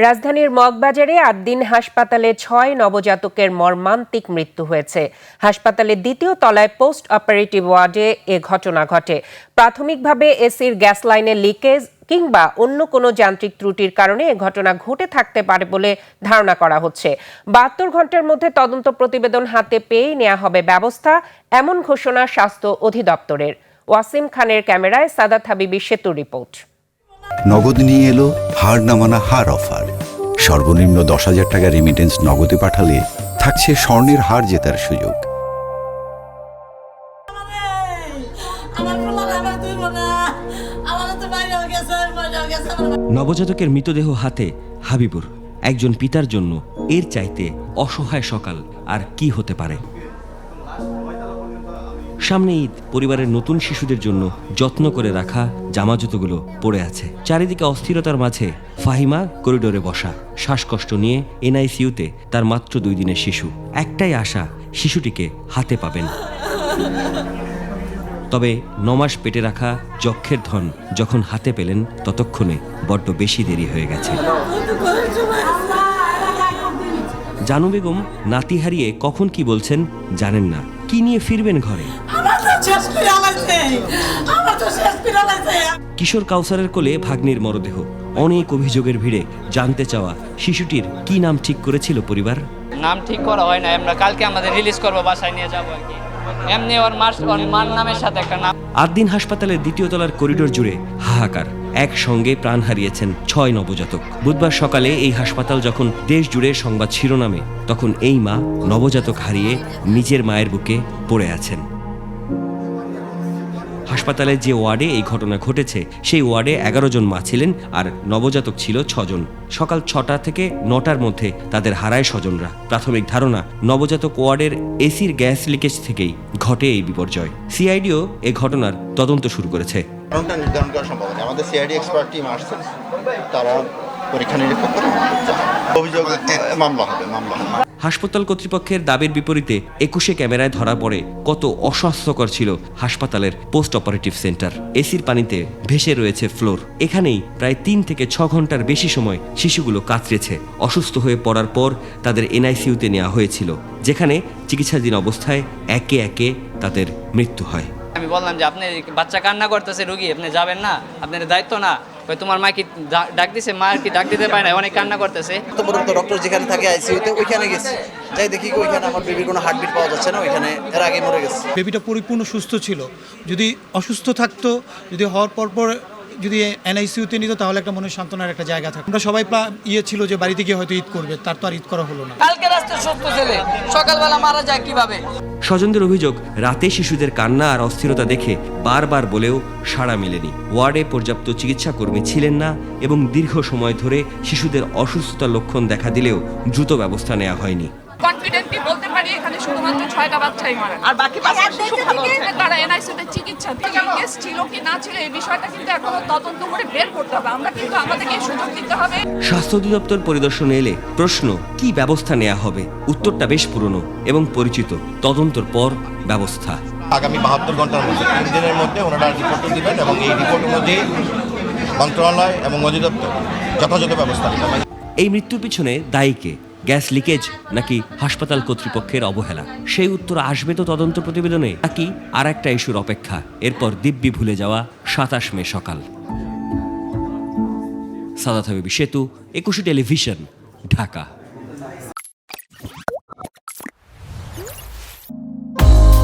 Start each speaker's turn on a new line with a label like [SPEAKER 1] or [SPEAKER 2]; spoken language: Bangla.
[SPEAKER 1] রাজধানীর মগবাজারে ৮ দিন হাসপাতালে ৬ নবজাতকের মর্মান্তিক মৃত্যু হয়েছে। হাসপাতালের দ্বিতীয় তলায় পোস্ট অপারেটিভ ওয়ার্ডে এ ঘটনা ঘটে। প্রাথমিকভাবে এসির গ্যাস লাইনের লিকেজ কিংবা অন্য কোনো যান্ত্রিক ত্রুটির কারণে এ ঘটনা ঘটে থাকতে পারে বলে ধারণা করা হচ্ছে। ৭২ ঘন্টার মধ্যে তদন্ত প্রতিবেদন হাতে পেয়েই নেওয়া হবে ব্যবস্থা, এমন ঘোষণা স্বাস্থ্য অধিদপ্তরের। ওয়াসিম খানের ক্যামেরায় সাদাত হাবিবি সেতুর রিপোর্ট।
[SPEAKER 2] নগদ নিয়ে এলো হার না মানা হার অফার। সর্বনিম্ন ১০,০০০ টাকা রেমিটেন্স নগদে পাঠালে থাকছে স্বর্ণের হার জেতার সুযোগ।
[SPEAKER 3] নবজাতকের মৃতদেহ হাতে হাবিবুর একজন পিতার জন্য এর চাইতে অসহায় সকাল আর কি হতে পারে। সামনে ঈদ, পরিবারের নতুন শিশুদের জন্য যত্ন করে রাখা জামা জুতোগুলো পড়ে আছে। চারিদিকে অস্থিরতার মাঝে ফাহিমা করিডোরে বসা, শ্বাসকষ্ট নিয়ে এনআইসিইউতে তার মাত্র ২ দিনের শিশু। একটাই আশা, শিশুটিকে হাতে পাবেন। তবে ৯ মাস পেটে রাখা যক্ষের ধন যখন হাতে পেলেন, ততক্ষণে বড্ড বেশি দেরি হয়ে গেছে। জানু বেগম নাতি হারিয়ে কখন কি বলছেন জানেন না, কি নিয়ে ফিরবেন ঘরে। কিশোর কাউসারের কোলে ভাগ্নির মরদেহ, অনেক অভিযোগের ভিড়ে জানতে চাওয়া শিশুটির কি নাম ঠিক করেছিল পরিবার।
[SPEAKER 4] নাম ঠিক করা হয় না, আমরা কালকে আমাদের রিলিজ করবো, বাসায় নিয়ে যাবো আর কি। এমনি ওর মার নামের সাথে একটা নাম। ৮
[SPEAKER 3] দিন হাসপাতালের দ্বিতীয় তলার করিডোর জুড়ে হাহাকার। একসঙ্গে প্রাণ হারিয়েছেন ৬ নবজাতক। বুধবার সকালে এই হাসপাতাল যখন দেশ জুড়ে সংবাদ শিরোনামে, তখন এই মা নবজাতক হারিয়ে নিজের মায়ের বুকে পড়ে আছেন। হাসপাতালের যে ওয়ার্ডে এই ঘটনা ঘটেছে, সেই ওয়ার্ডে ১১ জন মা ছিলেন আর নবজাতক ছিল ৬ জন। সকাল ৬টা থেকে ৯টার মধ্যে তাদের হারায় স্বজনরা। প্রাথমিক ধারণা, নবজাতক ওয়ার্ডের এসির গ্যাস লিকেজ থেকেই ঘটে এই বিপর্যয়। সিআইডিও এ ঘটনার তদন্ত শুরু করেছে।
[SPEAKER 5] কারণটা নির্ধারণ করা সম্ভব নয়। আমাদের সিআইডি এক্সপার্ট টিম আসছে, তারা পরীক্ষা নিরীক্ষা করে অভিযোগ মামলা হবে।
[SPEAKER 3] হাসপাতাল কর্তৃপক্ষের দাবির বিপরীতে ২১ ক্যামেরায় ধরা পড়ে কত অস্বাস্থ্যকর ছিল হাসপাতালের পোস্ট অপারেটিভ সেন্টার। এসির পানিতে ভেসে রয়েছে ফ্লোর। এখানেই প্রায় ৩ থেকে ৬ ঘন্টার বেশি সময় শিশুগুলো কাতরেছে। অসুস্থ হয়ে পড়ার পর তাদের এনআইসিইউতে নেওয়া হয়েছিল, যেখানে চিকিৎসাধীন অবস্থায় একে একে তাদের মৃত্যু হয়।
[SPEAKER 4] আমি বললাম যে আপনি বাচ্চা কান্না করতেছে, রুগী আপনি যাবেন না, আপনার দায়িত্ব না। তোমার মা কি ডাক দিছে, মা কি ডাক দিতে পারে না, অনেক কান্না করতেছে।
[SPEAKER 6] ডক্টর যেখানে থাকে আইসিইউতে, ওইখানে গেছি, যাই দেখি ওইখানে আমার বেবির কোনো হার্টবিট পাওয়া যাচ্ছে না, ওইখানে এর আগে মরে গেছে।
[SPEAKER 7] বেবিটা পরিপূর্ণ সুস্থ ছিল। যদি অসুস্থ থাকতো, যদি হওয়ার পর যদি এনআইসিইউতে নিত, তাহলে একটা মনের সান্ত্বনার একটা জায়গা থাকতো। আমরা সবাই ছিল যে বাড়িতে গিয়ে হয়তো ঈদ করবে, তার তো আর ঈদ করা হলো না।
[SPEAKER 4] কালকে রাস্তা সুস্থ ছেলে সকালবেলা মারা যায় কিভাবে।
[SPEAKER 3] স্বজনদের অভিযোগ, রাতে শিশুদের কান্না আর অস্থিরতা দেখে বারবার বলেও সাড়া মেলেনি। ওয়ার্ডে পর্যাপ্ত চিকিৎসা কর্মী ছিলেন না এবং দীর্ঘ সময় ধরে শিশুদের অসুস্থতার লক্ষণ দেখা দিলেও দ্রুত ব্যবস্থা নেওয়া হয়নি।
[SPEAKER 8] কনফিডেন্টলি বলতে পারি এখানে শুধুমাত্র 6টা বাচ্চাই মারা, আর বাকি 5টা শিশু ভালো আছে। তারা এনআইসিইউতে চিকিৎসা কেস ছিল কি না ছিল, এই বিষয়টা কিন্তু এখনো তদন্ত করে বের করতে হবে। আমরা কিন্তু আমাদেরকে সুযোগ দিতে হবে।
[SPEAKER 3] স্বাস্থ্য অধিদপ্তর পরিদর্শনে এলে প্রশ্ন, কি ব্যবস্থা নেওয়া হবে? উত্তরটা বেশ পুরনো এবং পরিচিত, তদন্তর পর ব্যবস্থা।
[SPEAKER 5] আগামী ৭২ ঘন্টার মধ্যে, ৩ দিনের মধ্যে ওনারা রিপোর্ট দিবেন এবং এই রিপোর্ট অনুযায়ী মন্ত্রণালয় এবং অধিদপ্তর যথাযথ ব্যবস্থা নেবেন।
[SPEAKER 3] এই মৃত্যুর পিছনে দায়ী কে? গ্যাস লিকেজ নাকি হাসপাতাল কর্তৃপক্ষের অবহেলা? সেই উত্তর আসবে তো তদন্ত প্রতিবেদনে, নাকি আর একটা ইস্যুর অপেক্ষা? এরপর দিব্যি ভুলে যাওয়া ২৭ মে সকাল। সাদাত হাবিবি সেতু, ২১ টেলিভিশন, ঢাকা।